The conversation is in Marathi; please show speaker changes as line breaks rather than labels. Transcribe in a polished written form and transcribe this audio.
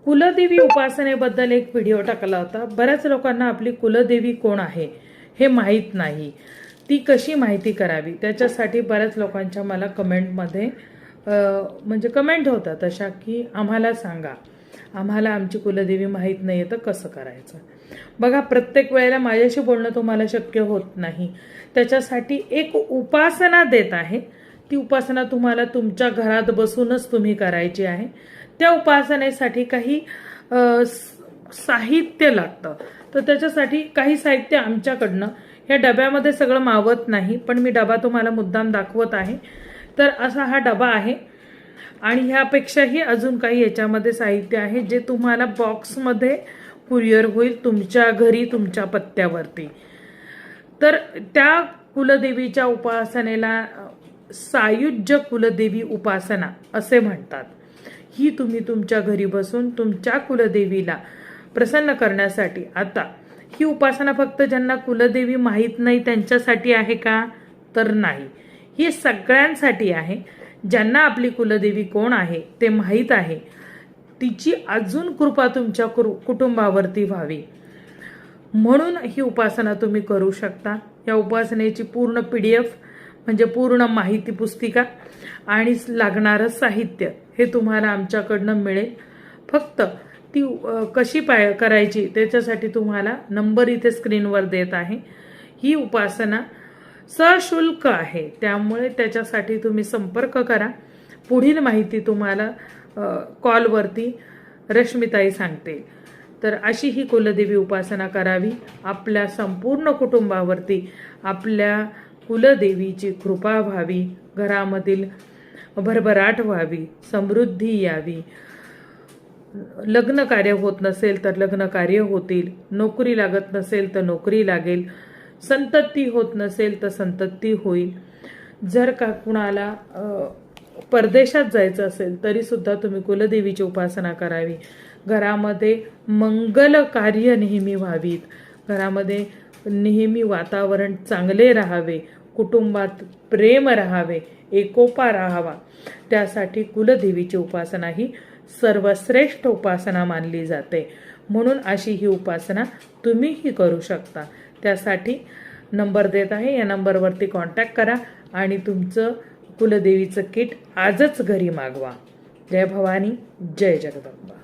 कुलदेवी उपासनेबद्दल एक व्हिडिओ टाकला होता। बऱ्याच लोकांना आपली कुलदेवी कोण आहे हे माहीत नाही, ती कशी माहिती करावी त्याच्यासाठी बऱ्याच लोकांच्या मला कमेंटमध्ये म्हणजे कमेंट होतात अशा की आम्हाला सांगा, आम्हाला आमची कुलदेवी माहीत नाही तर कसं करायचं। बघा, प्रत्येक वेळेला माझ्याशी बोलणं तुम्हाला शक्य होत नाही, त्याच्यासाठी एक उपासना देत आहे। ती उपासना तुम्हाला तुमच्या घरात बसूनच तुम्ही करायची आहे। त्या उपासनेसाठी काही साहित्य लागतं, तर त्याच्यासाठी काही साहित्य आमच्याकडनं या डब्यामध्ये सगळं मावत नाही, पण मी डबा तुम्हाला मुद्दाम दाखवत आहे। तर असा हा डबा आहे आणि ह्यापेक्षाही अजून काही याच्यामध्ये साहित्य आहे जे तुम्हाला बॉक्समध्ये कुरिअर होईल तुमच्या घरी, तुमच्या पत्त्यावरती। तर त्या कुलदेवीच्या उपासनेला सायुज्य कुलदेवी उपासना असे म्हणतात। ही तुम्ही तुमच्या घरी बसून तुमच्या कुलदेवीला प्रसन्न करण्यासाठी, आता ही उपासना फक्त ज्यांना कुलदेवी माहीत नाही त्यांच्यासाठी आहे का? तर नाही, ही सगळ्यांसाठी आहे। ज्यांना आपली कुलदेवी कोण आहे ते माहीत आहे, तिची अजून कृपा तुमच्या कुटुंबावरती व्हावी म्हणून ही उपासना तुम्ही करू शकता। या उपासनेची पूर्ण PDF म्हणजे पूर्ण माहिती पुस्तिका आणि लागणारं साहित्य हे तुम्हाला आमच्याकडनं मिळेल। फक्त ती कशी करायची त्याच्यासाठी तुम्हाला नंबर इथे स्क्रीनवर देत आहे। ही उपासना सशुल्क आहे, त्यामुळे त्याच्यासाठी तुम्ही संपर्क करा। पुढील माहिती तुम्हाला कॉलवरती रश्मिताई सांगते। तर अशी ही कुलदेवी उपासना करावी, आपल्या संपूर्ण कुटुंबावरती आपल्या कुलदेवीची कृपा व्हावी, घरामधील भरभराट व्हावी, समृद्धी यावी, लग्न कार्य होत नसेल तर लग्न कार्य होतील, नोकरी लागत नसेल तर नोकरी लागेल, संतती होत नसेल तर संतती होईल। जर का कुणाला परदेशात जायचं असेल तरी सुद्धा तुम्ही कुलदेवीची उपासना करावी। घरामध्ये मंगल कार्य नेहमी व्हावीत, घरामध्ये नेहमी वातावरण चांगले राहावे, कुटुंबात प्रेम राहावे, एकोपा राहावा, त्यासाठी कुलदेवीची उपासना ही सर्वश्रेष्ठ उपासना मानली जाते। म्हणून अशी ही उपासना तुम्हीही करू शकता। त्यासाठी नंबर देत आहे, या नंबरवरती कॉन्टॅक्ट करा आणि तुमचं कुलदेवीचं किट आजच घरी मागवा। जय भवानी, जय जगदंबा।